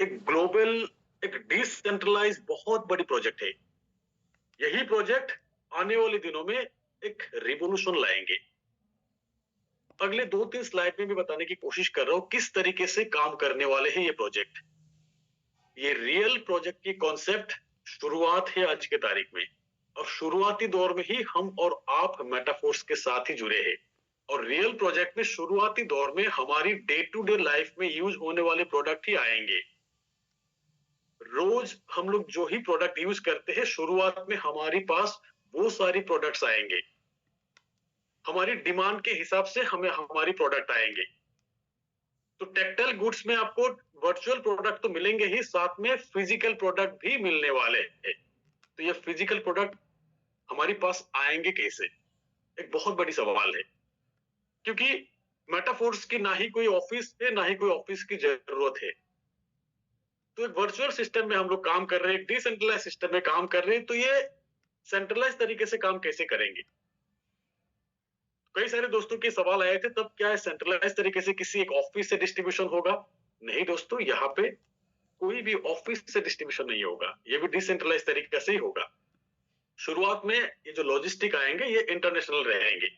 एक ग्लोबल, एक डिसेंट्रलाइज बहुत बड़ी प्रोजेक्ट है। यही प्रोजेक्ट आने वाले दिनों में एक रिवॉल्यूशन लाएंगे। अगले 2-3 स्लाइड में भी बताने की कोशिश कर रहा हूं किस तरीके से काम करने वाले हैं ये प्रोजेक्ट। ये रियल प्रोजेक्ट की कॉन्सेप्ट शुरुआत है आज के तारीख में, और शुरुआती दौर में ही हम और आप मेटाफोर्स के साथ ही जुड़े हैं। और रियल प्रोजेक्ट में शुरुआती दौर में हमारी डे टू डे लाइफ में यूज होने वाले प्रोडक्ट ही आएंगे। रोज हम लोग जो ही प्रोडक्ट यूज करते हैं, शुरुआत में हमारे पास वो सारी प्रोडक्ट्स आएंगे। हमारी डिमांड के हिसाब से हमें हमारी प्रोडक्ट आएंगे। तो टेक्सटाइल गुड्स में आपको वर्चुअल प्रोडक्ट तो मिलेंगे ही, साथ में फिजिकल प्रोडक्ट भी मिलने वाले हैं। तो ये फिजिकल प्रोडक्ट हमारे पास आएंगे कैसे, एक बहुत बड़ी सवाल है। क्योंकि मेटाफोर्स की ना ही कोई ऑफिस है, ना ही कोई ऑफिस की जरूरत है। तो एक वर्चुअल सिस्टम में हम लोग काम कर रहे हैं, डिसेंट्रलाइज सिस्टम में काम कर रहे हैं, तो ये सेंट्रलाइज तरीके से काम कैसे करेंगे। कई सारे दोस्तों के सवाल आए थे, तब क्या है सेंट्रलाइज तरीके से किसी एक ऑफिस से डिस्ट्रीब्यूशन होगा? नहीं दोस्तों, यहाँ पे कोई भी ऑफिस से डिस्ट्रीब्यूशन नहीं होगा, ये भी डिसेंट्रलाइज तरीके से ही होगा। शुरुआत में ये जो लॉजिस्टिक आएंगे ये इंटरनेशनल रहेंगे,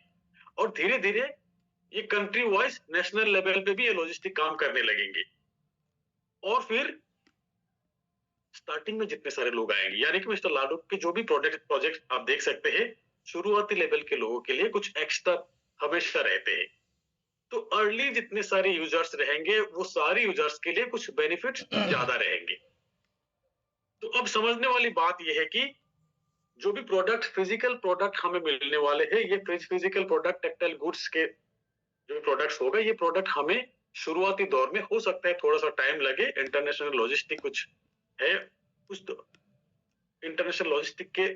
और धीरे धीरे ये कंट्री वाइज नेशनल लेवल पे भी ये लॉजिस्टिक काम करने लगेंगे। और फिर स्टार्टिंग में जितने सारे लोग आएंगे, यानी कि मिस्टर लाडो के जो भी प्रोजेक्ट आप देख सकते हैं, शुरुआती लेवल के लोगों के लिए कुछ एक्स्ट्रा हमेशा रहते हैं। तो अर्ली जितने सारे यूजर्स रहेंगे, वो सारे यूजर्स के लिए कुछ बेनिफिट्स ज्यादा रहेंगे। तो अब समझने वाली बात यह है कि जो भी प्रोडक्ट, फिजिकल प्रोडक्ट हमें मिलने वाले हैं, ये फिजिकल प्रोडक्ट टेक्सटाइल गुड्स के जो भी प्रोडक्ट्स होगा, ये प्रोडक्ट हमें शुरुआती दौर में हो सकता है थोड़ा सा टाइम लगे, इंटरनेशनल लॉजिस्टिक कुछ है, कुछ तो इंटरनेशनल लॉजिस्टिक के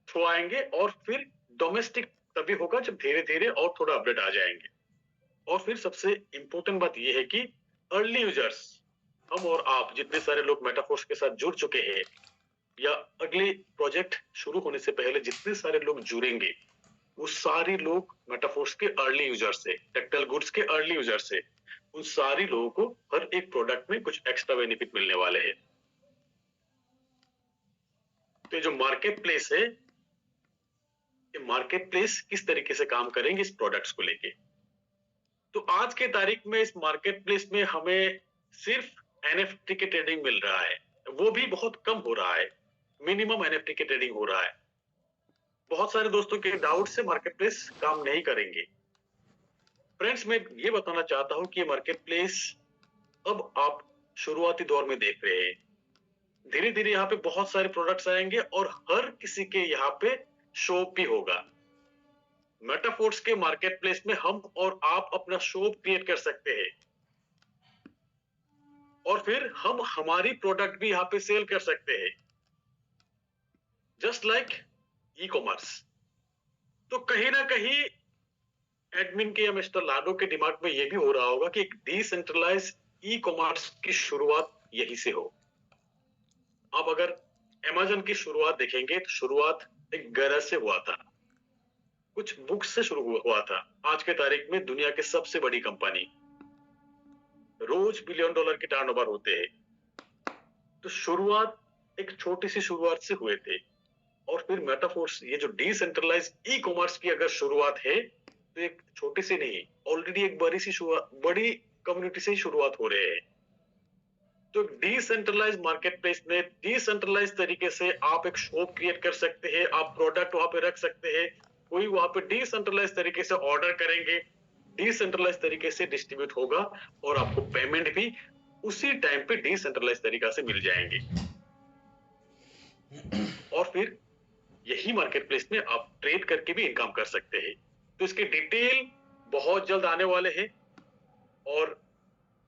थ्रू आएंगे, और फिर डोमेस्टिक तभी होगा जब धीरे धीरे और थोड़ा अपडेट आ जाएंगे। और फिर सबसे इंपॉर्टेंट बात यह है कि अर्ली यूजर्स, हम और आप जितने सारे लोग मेटाफोर्स के साथ जुड़ चुके हैं, या अगले प्रोजेक्ट शुरू होने से पहले जितने सारे लोग जुड़ेंगे, वो सारे लोग मेटाफोर्स के अर्ली यूजर्स है, टेक्सटाइल गुड्स के अर्ली यूजर्स है। उन सारी लोगों को हर एक प्रोडक्ट में कुछ एक्स्ट्रा बेनिफिट मिलने वाले हैं। तो ये जो मार्केट प्लेस है, ये मार्केट प्लेस किस तरीके से काम करेंगे इस प्रोडक्ट्स को लेके। तो आज के तारीख में इस मार्केट प्लेस में हमें सिर्फ एनएफटी के ट्रेडिंग मिल रहा है, वो भी बहुत कम हो रहा है, मिनिमम एनएफटी के ट्रेडिंग हो रहा है। बहुत सारे दोस्तों के डाउट से मार्केट प्लेस काम नहीं करेंगे। फ्रेंड्स, मैं ये बताना चाहता हूं कि ये मार्केट प्लेस अब आप शुरुआती दौर में देख रहे हैं। धीरे धीरे यहाँ पे बहुत सारे प्रोडक्ट्स आएंगे, और हर किसी के यहाँ पे शॉप भी होगा। मेटाफोर्स के मार्केट प्लेस में हम और आप अपना शॉप क्रिएट कर सकते हैं, और फिर हम हमारी प्रोडक्ट भी यहाँ पे सेल कर सकते हैं, जस्ट लाइक ई कॉमर्स। तो कहीं ना कहीं एडमिन के या मिस्टर लाडो के दिमाग में यह भी हो रहा होगा कि एक डिसेंट्रलाइज ई कॉमर्स की शुरुआत यहीं से हो। आप अगर अमेज़न की शुरुआत देखेंगे, तो शुरुआत एक गरज से हुआ था, कुछ बुक्स से शुरू हुआ था। आज के तारीख में दुनिया की सबसे बड़ी कंपनी, रोज $1 बिलियन के टर्नओवर होते हैं। तो शुरुआत एक छोटी सी शुरुआत से हुए थे, और फिर मेटाफोर्स, ये जो डिसेंट्रलाइज ई कॉमर्स की अगर शुरुआत है, तो एक छोटी सी नहीं, ऑलरेडी एक बड़ी कम्युनिटी से ही शुरुआत हो रहे हैं। तो डिसेंट्रलाइज मार्केट प्लेस में डिसेंट्रलाइज तरीके से आप एक शॉप क्रिएट कर सकते हैं, आप प्रोडक्ट वहां पे रख सकते हैं, कोई वहां पे डिसेंट्रलाइज तरीके से ऑर्डर करेंगे, डिसेंट्रलाइज तरीके से डिस्ट्रीब्यूट होगा, और आपको पेमेंट भी उसी टाइम पे डिसेंट्रलाइज तरीका से मिल जाएंगे। और फिर यही मार्केट प्लेस में आप ट्रेड करके भी इनकम कर सकते हैं। तो इसके डिटेल बहुत जल्द आने वाले हैं, और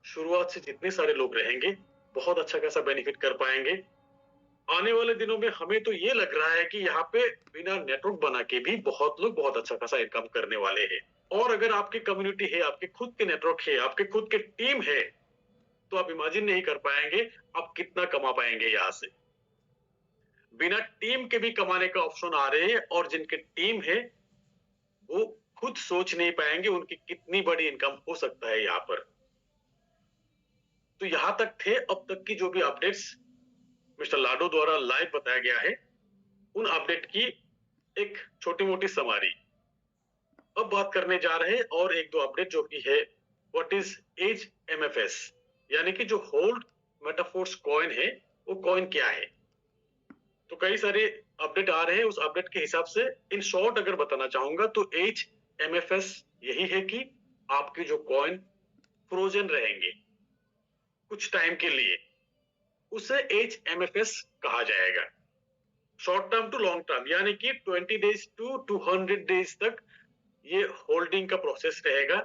शुरुआत से जितने सारे लोग रहेंगे बहुत अच्छा खासा बेनिफिट कर पाएंगे। आने वाले दिनों में हमें तो ये लग रहा है कि यहाँ पे बिना नेटवर्क बना के भी बहुत लोग बहुत अच्छा खासा इनकम करने वाले हैं। और अगर आपकी कम्युनिटी है, आपके खुद के नेटवर्क है, आपके खुद के टीम है, तो आप इमेजिन नहीं कर पाएंगे आप कितना कमा पाएंगे यहाँ से। बिना टीम के भी कमाने का ऑप्शन आ रहे हैं, और जिनके टीम है वो खुद सोच नहीं पाएंगे उनकी कितनी बड़ी इनकम हो सकता है यहाँ पर। तो यहां तक थे अब तक की जो भी अपडेट्स मिस्टर लाडो द्वारा लाइव बताया गया है, उन अपडेट की एक छोटी मोटी समारी। अब बात करने जा रहे हैं और एक दो अपडेट जो कि है व्हाट इज एज एमएफएस, यानी कि जो होल्ड मेटाफोर्स कॉइन है वो कॉइन क्या है। तो कई सारे अपडेट आ रहे हैं, उस अपडेट के हिसाब से इन शॉर्ट अगर बताना चाहूंगा तो एज एमएफएस यही है कि आपके जो कॉइन फ्रोजन रहेंगे कुछ टाइम के लिए, उसे एच एमएफएस कहा जाएगा। Short term to long term, यानी कि 20 डेज टू 200 डेज तक ये होल्डिंग का प्रोसेस रहेगा।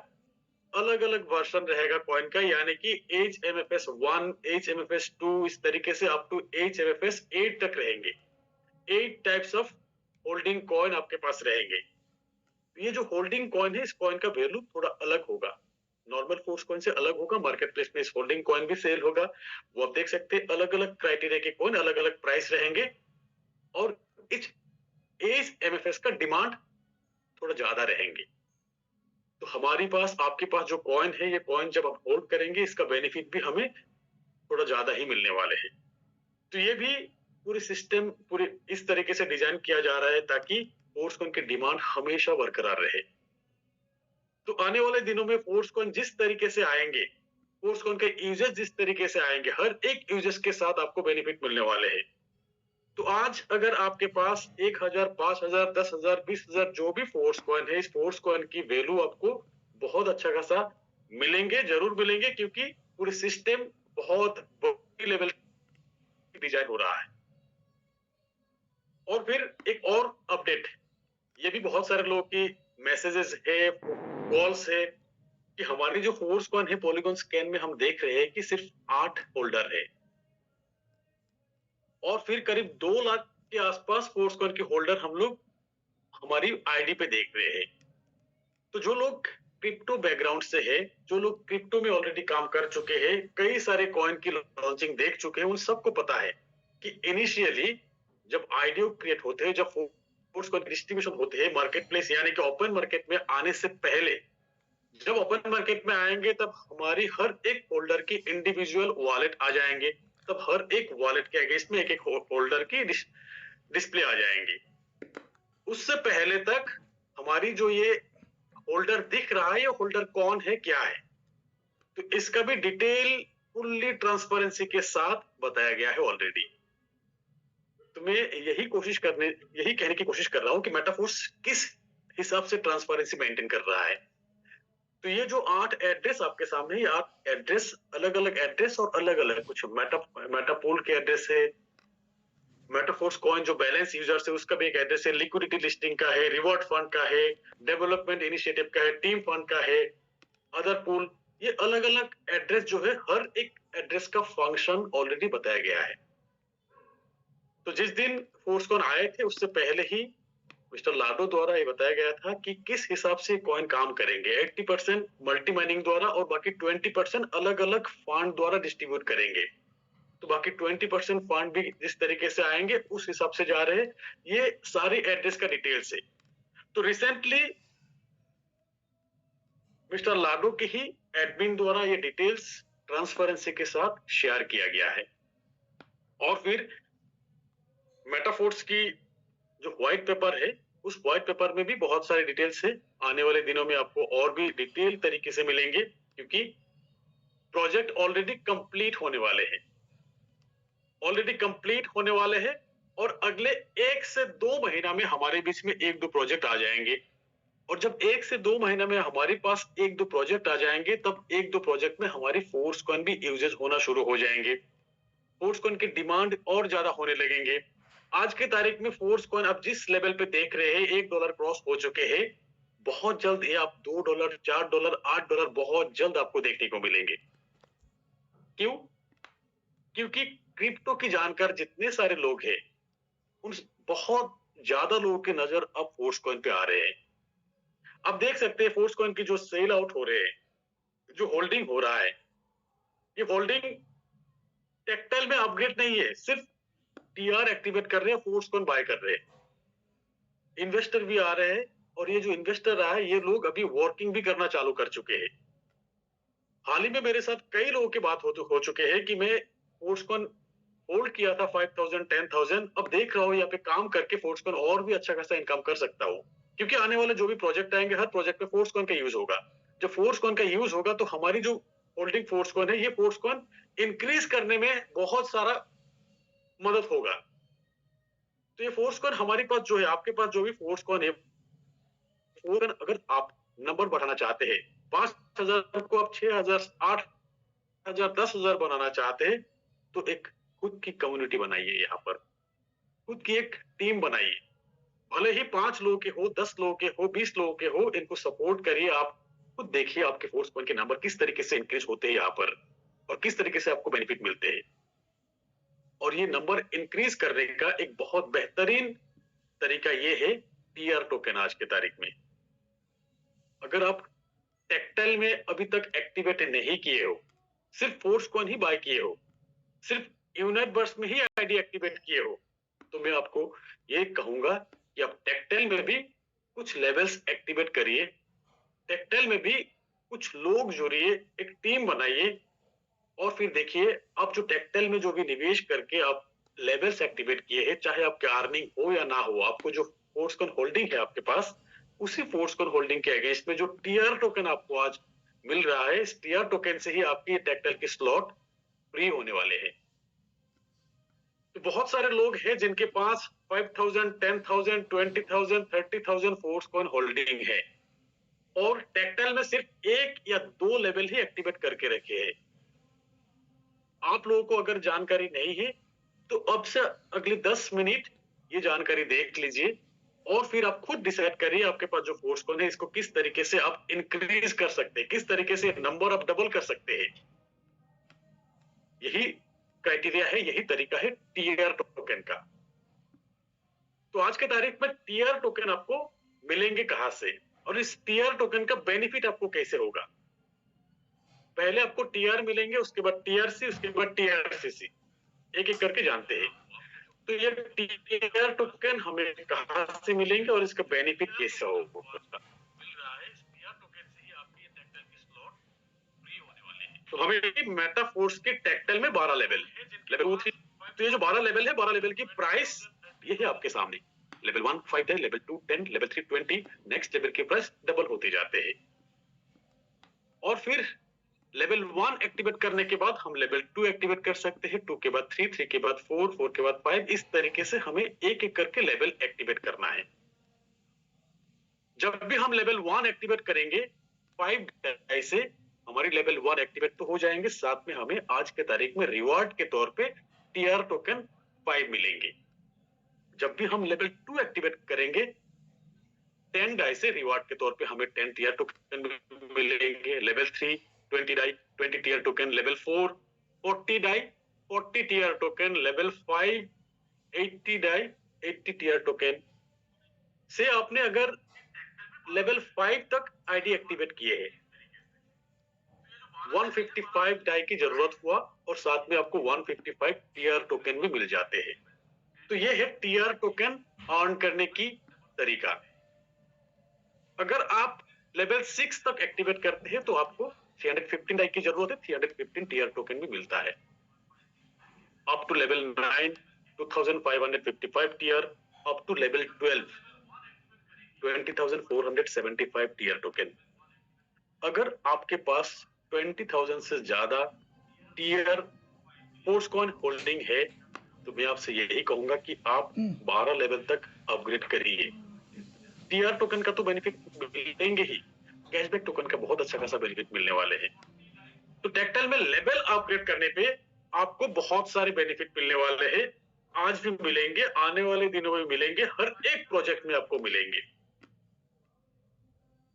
अलग अलग वर्जन रहेगा कॉइन का, यानी कि एच एमएफएस 1, एच एमएफएस 2, इस तरीके से अप टू एच एमएफएस 8 तक रहेंगे। 8 टाइप्स ऑफ होल्डिंग कॉइन आपके पास रहेंगे। ये जो होल्डिंग कॉइन है, इस कॉइन का वैल्यू थोड़ा अलग होगा, नॉर्मल फोर्स कॉइन से अलग होगा। मार्केट प्लेस में इस होल्डिंग कॉइन भी सेल होगा। वो आप देख सकते हैं, अलग अलग क्राइटेरिया के कॉइन अलग अलग प्राइस रहेंगे और इस एज एमएफएस का डिमांड थोड़ा ज्यादा रहेंगे। तो हमारी पास आपके पास जो कॉइन है, ये कॉइन जब हम होल्ड करेंगे इसका बेनिफिट भी हमें थोड़ा ज्यादा ही मिलने वाले हैं। तो ये भी पूरी सिस्टम पूरी इस तरीके से डिजाइन किया जा रहा है ताकि फोर्स कॉइन की डिमांड हमेशा बरकरार रहे। तो आने वाले दिनों में फोर्स कॉइन जिस तरीके से आएंगे, फोर्स कॉइन के यूजेस जिस तरीके से आएंगे, हर एक यूजेस के साथ आपको बेनिफिट मिलने वाले हैं। तो आज अगर आपके पास 1000, 5000, 10,000, 20,000 जो भी फोर्स कॉइन है, इस फोर्स कॉइन की वैल्यू आपको बहुत अच्छा खासा मिलेंगे, जरूर मिलेंगे, क्योंकि पूरी सिस्टम बहुत बड़ी लेवल की डिजाइन हो रहा है। और फिर एक और अपडेट, ये भी बहुत सारे लोगों की मैसेजेस है, कॉल्स है कि हमारी जो फोर्स कॉइन है पॉलीगॉन स्कैन में हम देख रहे हैं कि सिर्फ 8 होल्डर है और फिर करीब 2 लाख के आसपास फोर्स कॉइन के होल्डर हम लोग हमारी आईडी पे देख रहे हैं। तो जो लोग क्रिप्टो बैकग्राउंड से है, जो लोग क्रिप्टो में ऑलरेडी काम कर चुके हैं, कई सारे कॉइन की लॉन्चिंग देख चुके हैं, उन सबको पता है कि इनिशियली जब आईडीओ क्रिएट होते हैं, जब फोर्स कॉइन डिस्ट्रीब्यूशन होते हैं मार्केट प्लेस यानी कि ओपन मार्केट में आने से पहले, जब ओपन मार्केट में आएंगे तब हमारी हर एक होल्डर की इंडिविजुअल वॉलेट आ जाएंगे, तब हर एक वॉलेट के अगेंस्ट में एक एक होल्डर की डिस्प्ले आ जाएंगी। उससे पहले तक हमारी जो ये होल्डर दिख रहा है, ये होल्डर कौन है, क्या है, तो इसका भी डिटेल फुल्ली ट्रांसपेरेंसी के साथ बताया गया है ऑलरेडी। तो मैं यही कहने की कोशिश कर रहा हूं कि मेटाफोर्स किस हिसाब से ट्रांसपेरेंसी मेंटेन कर रहा है। तो ये जो 8 एड्रेस आपके सामने, ये 8 एड्रेस, अलग अलग एड्रेस और अलग अलग कुछ मेटापोल के एड्रेस है, मेटाफोर्स कॉइन जो बैलेंस यूजर्स है उसका भी एक एड्रेस है, लिक्विडिटी लिस्टिंग का है, रिवॉर्ड फंड का है, डेवलपमेंट इनिशिएटिव का है, टीम फंड का है, अदर पूल, ये अलग अलग एड्रेस जो है, हर एक एड्रेस का फंक्शन ऑलरेडी बताया गया है। तो जिस दिन फोर्स कॉइन आए थे उससे पहले ही मिस्टर लाडो द्वारा ये बताया गया था कि किस हिसाब से कॉइन काम करेंगे। 80% मल्टी माइनिंग द्वारा और बाकी 20% अलग अलग फंड द्वारा डिस्ट्रीब्यूट करेंगे। तो बाकी 20% फंड भी जिस तरीके से आएंगे उस हिसाब से जा रहे हैं। ये सारी एड्रेस का डिटेल से तो रिसेंटली मिस्टर लाडो के ही एडमिन द्वारा ये डिटेल्स ट्रांसपेरेंसी के साथ शेयर किया गया है। और फिर मेटाफोर्स की जो व्हाइट पेपर है, उस व्हाइट पेपर में भी बहुत सारे डिटेल्स है। आने वाले दिनों में आपको और भी डिटेल तरीके से मिलेंगे, क्योंकि प्रोजेक्ट ऑलरेडी कंप्लीट होने वाले हैं, और अगले 1 से 2 महीना में हमारे बीच में 1-2 प्रोजेक्ट आ जाएंगे। और जब 1 से 2 महीना में हमारे पास 1-2 प्रोजेक्ट आ जाएंगे, तब 1-2 प्रोजेक्ट में हमारी फोर्स कॉइन भी यूजेस होना शुरू हो जाएंगे, फोर्स कॉइन की डिमांड और ज्यादा होने लगेंगे। आज की तारीख में फोर्स कॉइन अब जिस लेवल पे देख रहे हैं, $1 क्रॉस हो चुके हैं। बहुत जल्द ये आप $2, $4, $8 बहुत जल्द आपको देखने को मिलेंगे। क्यों? क्योंकि क्रिप्टो की जानकार जितने सारे लोग हैं, उन बहुत ज्यादा लोगों की नजर अब फोर्स कॉइन पे आ रहे हैं। अब देख सकते हैं फोर्स कॉइन की जो सेल आउट हो रहे हैं, जो होल्डिंग हो रहा है, ये होल्डिंग टेक्टाइल में अपग्रेड नहीं है, सिर्फ टीआर एक्टिवेट कर रहे हैं, फोर्स कॉइन बाय कर रहे हैं। इन्वेस्टर भी आ रहे हैं और ये जो इन्वेस्टर आए, ये लोग अभी वर्किंग भी करना चालू कर चुके हैं। हाल ही में मेरे साथ कई लोगों की बात हो चुके हैं कि मैं फोर्सकॉन होल्ड किया था 5000 10,000, अब देख रहा हूँ यहाँ पे काम करके फोर्सकॉन और भी अच्छा खासा इनकम कर सकता हूँ, क्योंकि आने वाले जो भी प्रोजेक्ट आएंगे हर प्रोजेक्ट में फोर्सकॉन का यूज होगा। जब फोर्सकॉन का यूज होगा तो हमारी जो होल्डिंग फोर्सकॉन है, ये फोर्सकॉन इंक्रीज करने में बहुत सारा मदद होगा। तो ये फोर्सकॉन हमारे पास जो है, आपके पास जो भी फोर्सकॉन है, फोर्सकॉन अगर आप नंबर बढ़ाना चाहते हैं, 5,000 को आप 6,000 8,000 10,000 बनाना चाहते हैं, तो एक खुद की कम्युनिटी बनाइए, यहाँ पर खुद की एक टीम बनाइए। भले ही 5 लोगों के हो, 10 लोगों के हो, 20 लोगों के हो, इनको सपोर्ट करिए। आप खुद देखिए आपके फोर्सकॉन के नंबर किस तरीके से इंक्रीज होते हैं यहाँ पर, और किस तरीके से आपको बेनिफिट मिलते हैं। और ये नंबर इंक्रीज करने का एक बहुत बेहतरीन तरीका ये है टीआर टोकन। आज की तारीख में अगर आप टेक्टाइल में अभी तक एक्टिवेट नहीं किए हो, सिर्फ फोर्सकॉन ही बाय किए हो, सिर्फ यूनिवर्स में ही आईडी एक्टिवेट किए हो, तो मैं आपको ये कहूंगा कि आप टेक्टाइल में भी कुछ लेवल्स एक्टिवेट करिए, टेक्टाइल में भी कुछ लोग जोड़िए, एक टीम बनाइए, और फिर देखिए आप जो टेक्टाइल में जो भी निवेश करके आप लेवल्स एक्टिवेट किए हैं, चाहे आपके अर्निंग हो या ना हो, आपको जो फोर्सकॉन होल्डिंग है आपके पास, उसी फोर्सकॉन होल्डिंग के अगेंस्ट में जो टीआर टोकन आपको आज मिल रहा है, इस टीआर टोकन से ही आपकी टेक्टाइल के स्लॉट फ्री होने वाले हैं। तो बहुत सारे लोग हैं जिनके पास 5,000 10,000 20,000 30,000 फोर्सकॉन होल्डिंग है, और टेक्टाइल में सिर्फ 1 या 2 लेवल ही एक्टिवेट करके रखे हैं। आप लोगों को अगर जानकारी नहीं है, तो अब से अगले 10 मिनट ये जानकारी देख लीजिए, और फिर आप खुद डिसाइड करिए आपके पास जो फोर्सकॉन है, इसको किस तरीके से आप इंक्रीज कर सकते हैं, किस तरीके से नंबर आप डबल कर सकते हैं। यही क्राइटेरिया है, यही तरीका है टीआर टोकन का। तो आज के तारीख में टीआर टोकन आपको मिलेंगे कहां से, और इस टीआर टोकन का बेनिफिट आपको कैसे होगा। पहले आपको टीआर मिलेंगे, उसके बाद टीआरसी, उसके बाद टीआरसीसी, एक एक करके जानते हैं। तो ये टीआर टोकन हमें कहां से मिलेंगे और इसका बेनिफिट कैसे होगा। मिल रहा है, इस टीआर टोकन से ही आपकी टेक्टाइल की स्लॉट फ्री होने वाले हैं। तो हमें मेटाफोर्स के टेक्टाइल में 12 लेवल, लेवल 2 3, तो ये जो 12 लेवल है, 12 लेवल की प्राइस ये है आपके सामने। लेवल 1 5 है, लेवल 2 10, लेवल 3 20, नेक्स्ट लेवल के प्राइस डबल होते जाते हैं। और फिर लेवल 1 एक्टिवेट करने के बाद हम लेवल 2 एक्टिवेट कर सकते हैं, 2 के बाद 3, 3 के बाद 4, 4 के बाद 5, इस तरीके से हमें एक एक करके लेवल एक्टिवेट करना है। जब भी हम लेवल 1 एक्टिवेट करेंगे, 5 डाई से हमारी लेवल 1 एक्टिवेट तो हो जाएंगे, साथ में हमें आज के तारीख में रिवॉर्ड के तौर पे टीआर टोकन 5 मिलेंगे। जब भी हम लेवल 2 एक्टिवेट करेंगे, 10 डाई से रिवॉर्ड के तौर पे हमें 10 टीआर टोकन मिलेंगे। लेवल 3 20 डाई 20 टीआर टोकन, लेवल 4 40 डाई 40 टीआर टोकन, लेवल 5 80 डाई 80 टीआर टोकन से आपने अगर लेवल 5 तक आईडी एक्टिवेट किए हैं, 155 डाई की जरूरत हुआ, और साथ में आपको 155 टीआर टोकन भी मिल जाते हैं। तो ये है टीआर टोकन अर्न करने की तरीका। अगर आप लेवल 6 तक एक्टिवेट करते हैं तो आपको 315 डाई की जरूरत है, 315 टीआर टोकन भी मिलता है। Up to level 9 2555 TR, up to level 12 20,475 TR token. अगर आपके पास 20,000 से ज्यादा टीआर फोर्सकॉन होल्डिंग है, तो मैं आपसे यही कहूंगा कि आप 12 लेवल तक अपग्रेड करिए। टीआर टोकन का तो बेनिफिट मिलेंगे ही, कैशबैक टोकन का बहुत अच्छा खासा बेनिफिट मिलने वाले हैं। तो टेक्टाइल में लेवल अपग्रेड करने पे आपको बहुत सारे बेनिफिट मिलने वाले हैं, आज भी मिलेंगे, आने वाले दिनों में मिलेंगे, हर एक प्रोजेक्ट में आपको मिलेंगे।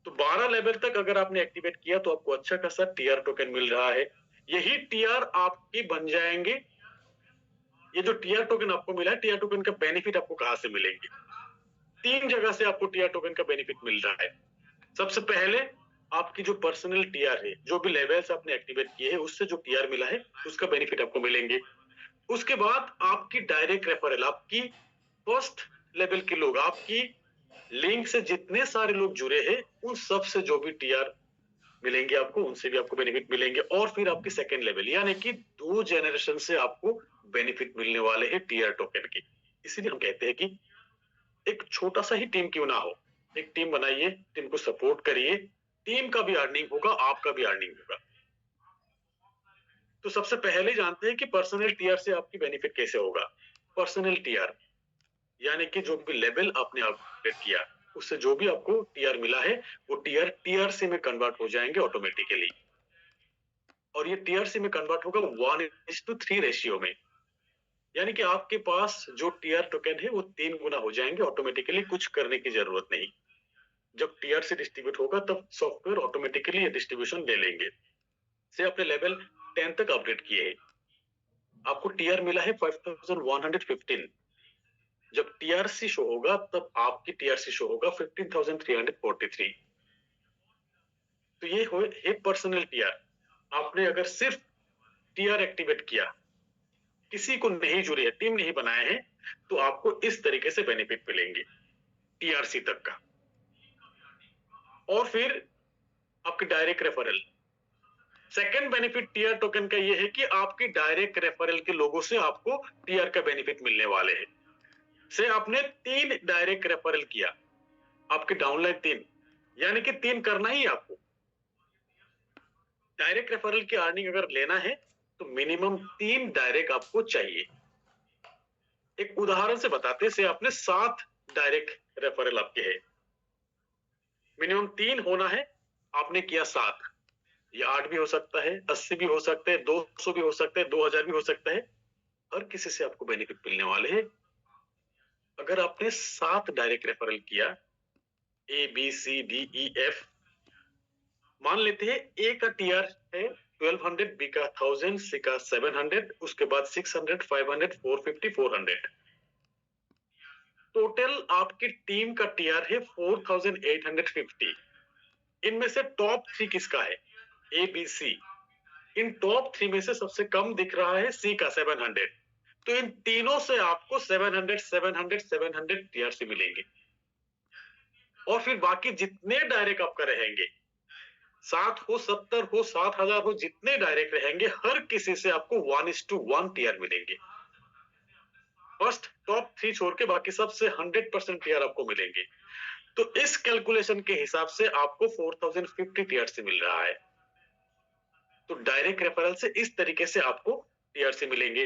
तो 12 लेवल तक अगर आपने एक्टिवेट किया तो आपको अच्छा खासा टीआर टोकन मिल रहा है। यही टीआर आपके बन जाएंगे। ये जो टीआर टोकन आपको मिला है, टीआर टोकन का बेनिफिट आपको कहां से मिलेंगे। 3 जगह से आपको टीआर टोकन का बेनिफिट मिल रहा है। सबसे पहले आपकी जो पर्सनल टीआर है, जो भी लेवल्स आपने एक्टिवेट किए हैं, उससे जो टीआर मिला है उसका बेनिफिट आपको मिलेंगे। उसके बाद आपकी डायरेक्ट रेफरल, आपकी फर्स्ट लेवल के लोग, आपकी लिंक से जितने सारे लोग जुड़े हैं, उन सब से जो भी टीआर मिलेंगे आपको, उनसे भी आपको बेनिफिट मिलेंगे। और फिर आपकी सेकेंड लेवल, यानी कि 2 जनरेशन से आपको बेनिफिट मिलने वाले हैं टीआर टोकन के। इसीलिए हम कहते हैं कि एक छोटा सा ही टीम क्यों ना हो, एक टीम बनाइए, टीम को सपोर्ट करिए, टीम का भी अर्निंग होगा, आपका भी अर्निंग होगा। तो सबसे पहले जानते हैं कि पर्सनल टीआर से आपकी बेनिफिट कैसे होगा। पर्सनल टीआर यानी कि जो भी लेवल आपने अपडेट किया, उससे जो भी आपको टीआर मिला है वो टीआर टीआरसी में कन्वर्ट हो जाएंगे ऑटोमेटिकली। और ये टीआरसी में कन्वर्ट होगा 1:3 रेशियो में, यानी कि आपके पास जो टीआर टोकन है वो 3 गुना हो जाएंगे ऑटोमेटिकली, कुछ करने की जरूरत नहीं। जब टीआरसी डिस्ट्रीब्यूट होगा तब सॉफ्टवेयर ऑटोमेटिकली ये डिस्ट्रीब्यूशन ले लेंगे। से आपने लेवल 10 तक अपडेट किए हैं, आपको टीआर मिला है 5115। जब टीआरसी शो होगा तब आपकी टीआरसी शो होगा 15343। तो ये है पर्सनल टीआर। आपने अगर सिर्फ टीआर एक्टिवेट किया, किसी को नहीं जुड़े, टीम नहीं बनाए हैं, तो आपको इस तरीके से बेनिफिट मिलेंगे टीआरसी तक का। और फिर आपके direct referral, second benefit TR token का ये है कि आपकी डायरेक्ट रेफरल के लोगों से आपको टीआर का बेनिफिट मिलने वाले हैं। से आपने 3 डायरेक्ट रेफरल किया, आपके डाउनलाइन 3, यानी कि 3 करना ही आपको। डायरेक्ट रेफरल की अर्निंग अगर लेना है तो मिनिमम 3 डायरेक्ट आपको चाहिए। एक उदाहरण से बताते से आपने 7 डायरेक्ट रेफरल आपके है, मिनिमम 3 होना है, आपने किया 7। ये 8 भी हो सकता है, 80 भी हो सकते हैं, 200 भी हो सकते हैं, 2000 भी हो सकता है। हर किसी से आपको बेनिफिट मिलने वाले हैं। अगर आपने 7 डायरेक्ट रेफरल किया, A B C D E F, मान लेते हैं ए का टीआर है 1200, बी का 1000, सी का 700, उसके बाद 600, 500, 450, 400। टोटल आपकी टीम का टीआर है 4850। इनमें से टॉप 3 किसका है? A B C. In top 3 में से सबसे कम दिख रहा है सी का 700। तो इन तीनों से आपको 700 700 700 टीआरसी मिलेंगे। और फिर बाकी जितने डायरेक्ट आपका रहेंगे, 7 हो 70 हो 7000 हो, जितने डायरेक्ट रहेंगे हर किसी से आपको 1:1 टीआर मिलेंगे। फर्स्ट टॉप 3 छोड़ के बाकी सबसे 100% टीआर आपको मिलेंगे। तो इस कैलकुलेशन के हिसाब से आपको 4050 टीआरसी मिल रहा है। तो डायरेक्ट रेफरल से इस तरीके से आपको टीआरसी मिलेंगे।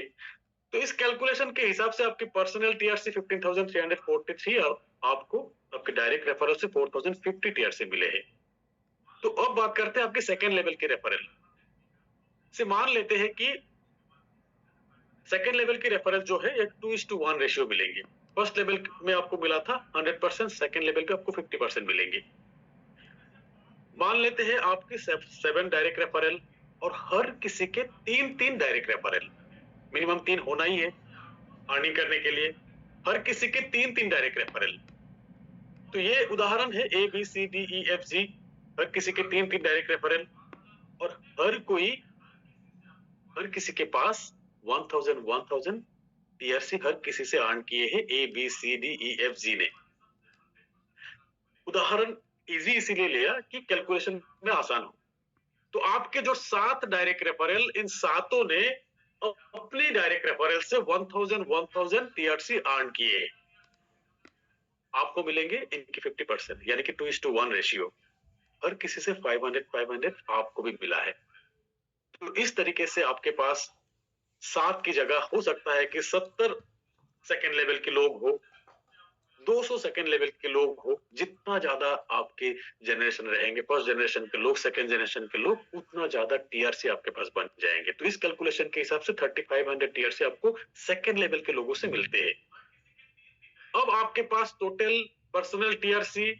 तो इस कैलकुलेशन के हिसाब से आपकी पर्सनल टीआरसी 15343 और आपको आपके डायरेक्ट रेफरल से 4050 टीआरसी मिले हैं। तो अब बात करते हैं आपके सेकेंड लेवल के रेफरल से। मान लेते हैं कि सेकेंड लेवल की रेफरल जो है एक 2:1 रेशियो मिलेंगे। फर्स्ट लेवल में आपको मिला था 100%, सेकेंड लेवल पे आपको 50% मिलेंगे। मान लेते हैं आपके 7 डायरेक्ट रेफरल और हर किसी के 3 डायरेक्ट रेफरल, मिनिमम 3 होना ही है अर्निंग करने के लिए। हर किसी के 3 डायरेक्ट रेफरल। तो ये उदाहरण है A B C D E F G, हर किसी के 3 डायरेक्ट रेफरल और हर किसी के पास 1000 टीआरसी हर किसी से अर्न किए हैं A B C D E F G ने। उदाहरण इजी इसीलिए लिया कि कैलकुलेशन में आसान हो। तो आपके जो 7 डायरेक्ट रेफरल, इन सातों ने अपनी डायरेक्ट रेफरल से 1000 टीआरसी अर्न किए, आपको मिलेंगे इनकी 50%, यानी कि 2:1 रेशियो। हर किसी से 500 आपको भी मिला है। तो इस तरीके से आपके पास 7 की जगह हो सकता है कि 70 सेकेंड लेवल के लोग हो, 200 सेकेंड लेवल के लोग हो। जितना ज्यादा आपके जनरेशन रहेंगे, फर्स्ट जनरेशन के लोग, सेकेंड जनरेशन के लोग, उतना ज्यादा टीआरसी आपके पास बन जाएंगे। तो इस कैलकुलेशन के हिसाब से 3500 टीआरसी आपको सेकेंड लेवल के लोगों से मिलते हैं। अब आपके पास टोटल पर्सनल टीआरसी,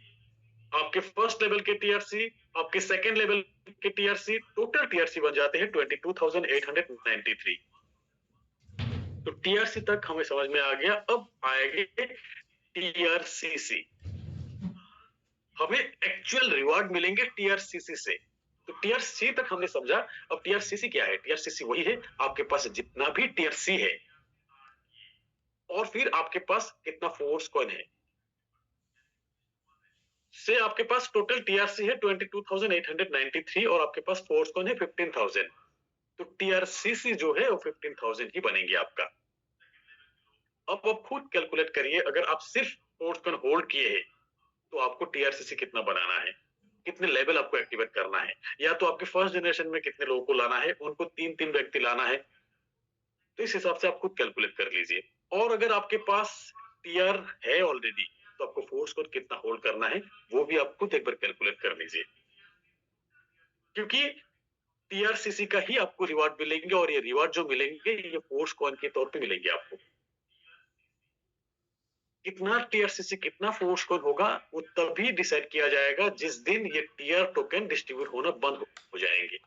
आपके फर्स्ट लेवल के टीआरसी, आपके सेकेंड लेवल के टीआरसी, टोटल टीआरसी बन जाते हैं 22,893। तो टीआरसी तक हमें समझ में आ गया। अब आएंगे टीआरसीसी। हमें एक्चुअल रिवार्ड मिलेंगे टीआरसीसी से। तो टीआरसी तक हमने समझा। अब टीआरसीसी क्या है? टीआरसीसी वही है, आपके पास जितना भी टीआरसी है और फिर आपके पास कितना फोर्स कॉइन है। से आपके पास टोटल टीआरसी है 22,893 और आपके पास फोर्स कॉइन है 15,000, तो टीआरसीसी जो है वो 15,000 ही बनेंगे आपका। अब आप खुद कैलकुलेट करिए, अगर आप सिर्फ फोर्स कॉइन होल्ड किए हैं तो आपको टीआरसीसी कितना बनाना है, कितने लेवल आपको एक्टिवेट करना है, या तो आपके फर्स्ट जनरेशन में कितने लोगों को लाना है, उनको 3-3 व्यक्ति लाना है, तो इस हिसाब से आप खुद कैलकुलेट कर लीजिए। और अगर आपके पास टीआर है ऑलरेडी तो आपको फोर्स कोड कितना होल्ड करना है वो भी आप खुद एक बार कैलकुलेट कर लीजिए, क्योंकि टीआरसीसी का ही आपको रिवार्ड मिलेंगे और ये रिवार्ड जो मिलेंगे ये फोर्स कॉइन के तौर पे मिलेंगे आपको। कितना टीआरसीसी कितना फोर्स कॉइन होगा वो तभी डिसाइड किया जाएगा जिस दिन ये टीआर टोकन डिस्ट्रीब्यूट होना बंद हो जाएंगे।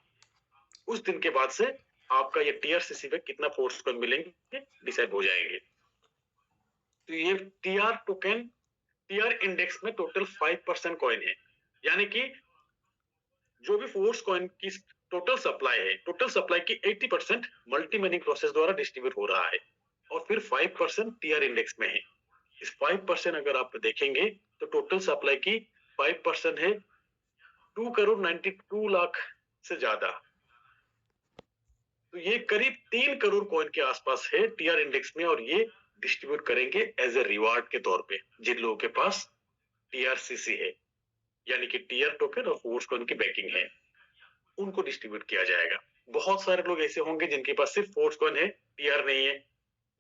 उस दिन के बाद से आपका ये टीआरसीसी पे कितना फोर्स कॉइन मिलेंगे डिसाइड हो जाएंगे। तो ये टीआर टोकन टीआर इंडेक्स में टोटल 5% कॉइन है, यानी कि जो भी फोर्स कॉइन की टोटल सप्लाई है, टोटल सप्लाई की 80% मल्टी माइनिंग प्रोसेस द्वारा डिस्ट्रीब्यूट हो रहा है और फिर 5% टीआर इंडेक्स में है। इस 5% अगर आप देखेंगे तो टोटल सप्लाई की 5% है 2 करोड़ 92 लाख से ज्यादा, तो ये करीब 3 करोड़ कॉइन के आसपास है टीआर इंडेक्स में और ये डिस्ट्रीब्यूट करेंगे एज ए रिवार्ड के तौर पे जिन लोगों के पास टीआरसीसी है, यानी कि टीआर टोकन और फोर्स कॉइन की बैकिंग है, उनको डिस्ट्रीब्यूट किया जाएगा। बहुत सारे लोग ऐसे होंगे जिनके पास सिर्फ फोर्स कॉइन है, टीआर नहीं है।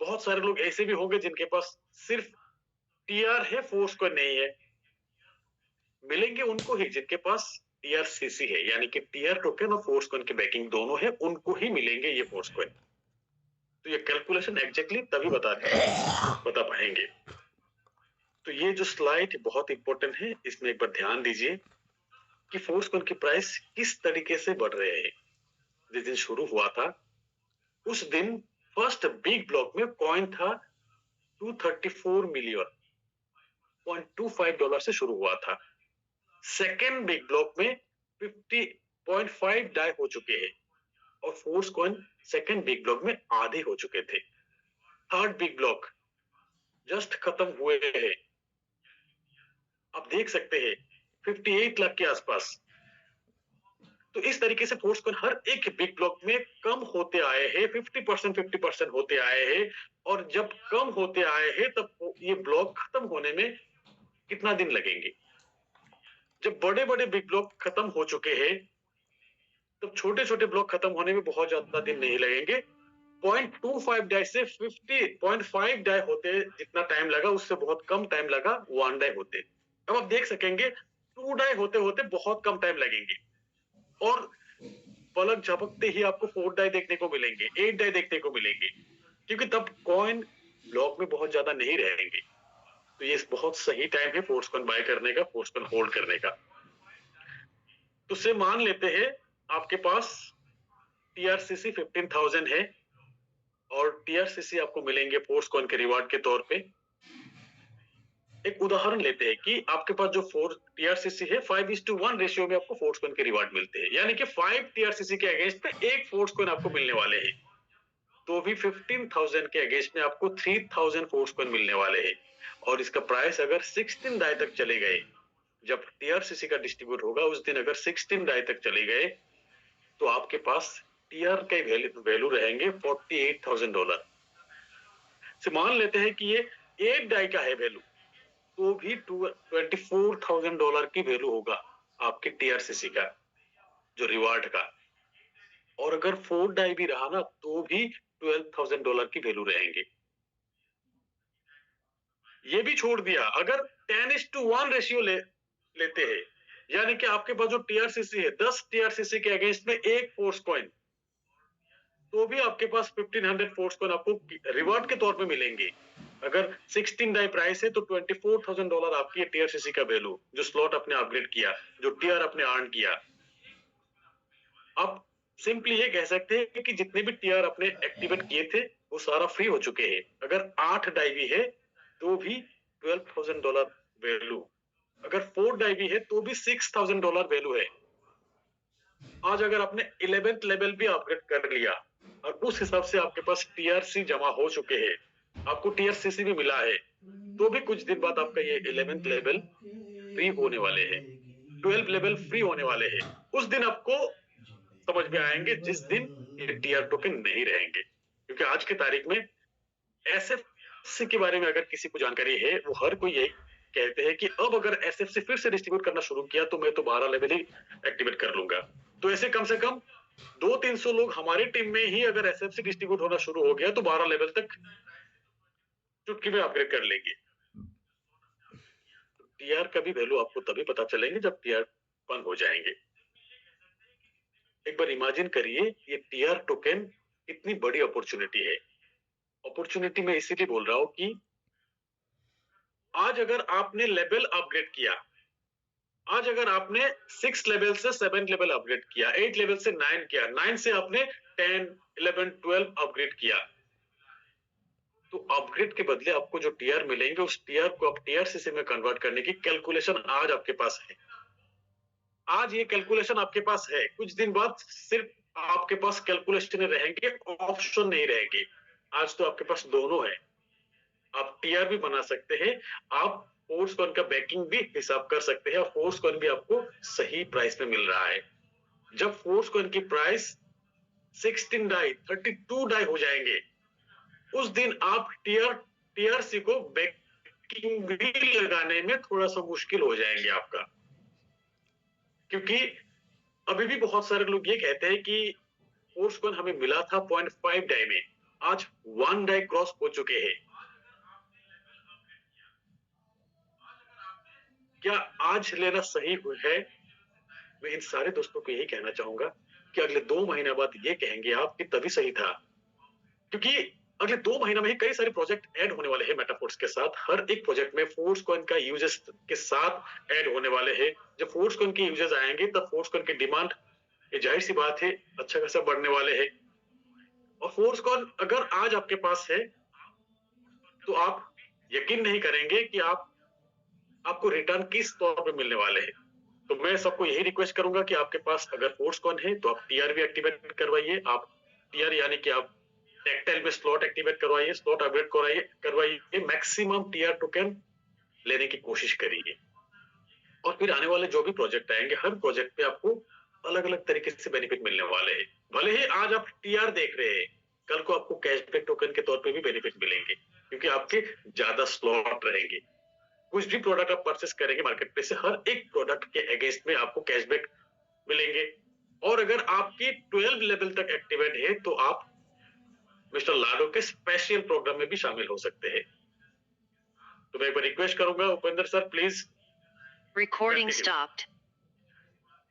बहुत सारे लोग ऐसे भी होंगे जिनके पास सिर्फ टीआर है, फोर्स कॉइन नहीं है। मिलेंगे उनको ही जिनके पास टीआरसीसी है, यानी कि टीआर टोकन और फोर्स कॉइन की बैकिंग दोनों है, उनको ही मिलेंगे ये फोर्स कॉइन। तो ये कैलकुलेशन एग्जैक्टली तभी बता पाएंगे। तो ये जो स्लाइड बहुत इंपॉर्टेंट है, इसमें एक बार ध्यान दीजिए कि फोर्स कॉइन की प्राइस किस तरीके से बढ़ रहे हैं। जिस दिन शुरू हुआ था उस दिन फर्स्ट बिग ब्लॉक में कॉइन था 234 मिलियन $0.25 से शुरू हुआ था। सेकेंड बिग ब्लॉक में 50.5 डाई हो चुके हैं और force coin second big block में आधे हो चुके थे। थर्ड बिग ब्लॉक जस्ट खत्म हुए हैं, आप देख सकते हैं 58 लाख के आसपास। तो इस तरीके से फोर्स कॉइन हर एक बिग ब्लॉक में कम होते आए हैं, 50% होते आए हैं, और जब कम होते आए हैं तब ये ब्लॉक खत्म होने में कितना दिन लगेंगे। जब बड़े बड़े बिग ब्लॉक खत्म हो चुके हैं तब छोटे छोटे ब्लॉक खत्म होने में बहुत ज्यादा दिन नहीं लगेंगे। 0.25 डाई से 50.5 डाई होते जितना टाइम लगा उससे बहुत कम टाइम लगा 1 डाई होते। अब आप देख सकेंगे 2 डाई होते होते बहुत कम टाइम लगेंगे और पलक झपकते ही आपको 4 डाई देखने को मिलेंगे, 8 डाई देखने को मिलेंगे, क्योंकि तब कॉइन ब्लॉक में बहुत ज्यादा नहीं रहेंगे। तो ये बहुत सही टाइम है फोर्स कॉइन बाय करने का, फोर्स कॉइन होल्ड करने का। तो से मान लेते हैं आपके पास टीआरसीसी 15,000 है और टीआरसीसी आपको मिलेंगे फोर्स कॉइन के रिवार्ड के तौर पे। एक उदाहरण लेते हैं कि आपके पास जो टीआरसीसी है 5:1 रेशियो में आपको फोर्स कॉइन के रिवार्ड मिलते हैं, यानी कि 5 टीआरसीसी के अगेंस्ट में 1 फोर्स कॉइन आपको मिलने वाले हैं। तो भी 15,000 के अगेंस्ट में आपको 3,000 फोर्स कॉइन मिलने वाले हैं और इसका प्राइस अगर 16 डाई तक चले गए, जब टीआरसीसी का डिस्ट्रीब्यूट होगा उस दिन अगर 16 डाई तक चले गए तो आपके पास टीआर के वैल्यू रहेंगे $48,000। से मान लेते हैं कि ये 8 डाई का है वैल्यू, तो भी $24,000 की वैल्यू होगा आपके टीआरसीसी का जो रिवार्ड का। और अगर 4 डाई भी रहा ना तो भी $12,000 की वैल्यू रहेंगे। ये भी छोड़ दिया, अगर 10:1 रेशियो लेते हैं, यानी कि आपके पास जो टीआरसीसी है 10 टीआरसीसी के अगेंस्ट में 1 फोर्स कॉइन, तो भी आपके पास 1500 फोर्स कॉइन आपको रिवार्ड के तौर पे मिलेंगे। अगर 16 डाई प्राइस है तो $24,000 आपकी टीआरसीसी का वैल्यू, जो स्लॉट आपने अपग्रेड किया, जो टीआर आपने अर्न किया। आप सिंपली ये कह सकते हैं कि जितने भी टीआर आपने एक्टिवेट किए थे वो सारा फ्री हो चुके हैं। अगर 8 डाई भी है तो भी $12,000 वैल्यू, अगर 4 डाई भी है तो भी $6,000 वैल्यू है। आज अगर आपने 11th लेवल भी अपग्रेड कर लिया और उस हिसाब से आपके पास टीआरसी जमा हो चुके हैं, आपको टीआरसीसी भी मिला है, तो भी कुछ दिन बाद आपका ये 11th लेवल फ्री होने वाले हैं, 12 लेवल फ्री होने वाले हैं। उस दिन आपको समझ में आएंगे जिस दिन ये टीआर टोकन नहीं रहेंगे, क्योंकि आज की तारीख में एसएफसी के बारे में अगर किसी को जानकारी है, वो हर कोई यही कहते हैं कि अब अगर एसएफसी फिर से डिस्ट्रीब्यूट करना शुरू किया तो मैं तो 12 लेवल ही एक्टिवेट कर लूंगा। तो ऐसे कम से कम 200-300 लोग हमारी टीम में ही अगर एसएफसी डिस्ट्रीब्यूट होना शुरू हो गया तो 12 लेवल तक चुटकी में अपग्रेड कर लेंगे। टीआर का भी वैल्यू आपको तभी पता चलेंगे जब टीआर बंद हो जाएंगे। एक बार इमेजिन करिए ये टीआर टोकन कितनी बड़ी अपॉर्चुनिटी है। अपॉर्चुनिटी मैं इसीलिए बोल रहा हूं कि आज अगर आपने लेवल अपग्रेड किया, आज अगर आपने 6 लेवल से 7 लेवल अपग्रेड किया, 8 लेवल से 9 किया, 9 से आपने 10, 11, 12 अपग्रेड किया, तो अपग्रेड के बदले आपको जो टीआर मिलेंगे उस टीआर को आप टीआरसीसी में कन्वर्ट करने की कैलकुलेशन आज आपके पास है। आज ये कैलकुलेशन आपके पास है, कुछ दिन बाद सिर्फ आपके पास कैलकुलेशन रहेंगे, ऑप्शन नहीं रहेंगे। आज तो आपके पास दोनों है, आप टीआर भी बना सकते हैं, आप फोर्स कॉइन का बैकिंग भी हिसाब कर सकते हैं और फोर्स कॉइन भी आपको सही प्राइस में मिल रहा है। जब फोर्स कॉइन की प्राइस 16 डाई 32 डाई हो जाएंगे, उस दिन आप टीआरसी को बैकिंग भी लगाने में थोड़ा सा मुश्किल हो जाएंगे आपका, क्योंकि अभी भी बहुत सारे लोग ये कहते हैं कि फोर्स कॉइन हमें मिला था 0.5 डाई में, आज 1 डाई क्रॉस हो चुके हैं। क्या आज लेना सही है? मैं इन सारे दोस्तों को यही कहना चाहूंगा कि अगले 2 महीने बाद ये कहेंगे आप कि तभी सही था, क्योंकि अगले 2 महीने में ही कई सारे प्रोजेक्ट ऐड होने वाले हैं मेटाफोर्स के साथ। हर एक प्रोजेक्ट में फोर्स कॉइन का यूजेस के साथ ऐड होने वाले हैं। जब फोर्स कॉइन के यूजेस आएंगे तब फोर्स कॉइन की डिमांड, ये जाहिर सी बात है, अच्छा खासा बढ़ने वाले हैं। और फोर्स कॉइन अगर आज आपके पास है तो आप यकीन नहीं करेंगे कि आपको रिटर्न किस तौर पे मिलने वाले हैं। तो मैं सबको यही रिक्वेस्ट करूंगा कि आपके पास अगर फोर्स कॉइन है तो आप टीआर भी एक्टिवेट करवाइए। आप टीआर यानी कि आप टेक्टाइल में स्लॉट एक्टिवेट करवाइए, स्लॉट अपग्रेड करवाइए, मैक्सिमम टीआर टोकन लेने की कोशिश करिए। और फिर आने वाले जो भी प्रोजेक्ट आएंगे, हर प्रोजेक्ट पे आपको अलग अलग तरीके से बेनिफिट मिलने वाले हैं। भले ही आज आप टीआर देख रहे हैं, कल को आपको कैशबैक टोकन के तौर पे भी बेनिफिट मिलेंगे, क्योंकि आपके ज्यादा स्लॉट रहेंगे। कुछ भी प्रोडक्ट आप परचेस करेंगे मार्केट प्लेस से, हर एक प्रोडक्ट के अगेंस्ट में आपको कैशबैक मिलेंगे। और अगर आपकी 12 लेवल तक एक्टिवेट है तो आप मिस्टर लाडो के स्पेशल प्रोग्राम में भी शामिल हो सकते हैं। तो मैं एक बार रिक्वेस्ट करूंगा, Upendra sir please. Recording stopped.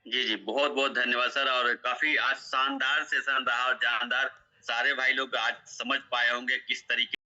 जी जी, बहुत बहुत धन्यवाद सर। और काफी आज शानदार सेशन रहा और जानदार, सारे भाई लोग आज समझ पाए होंगे किस तरीके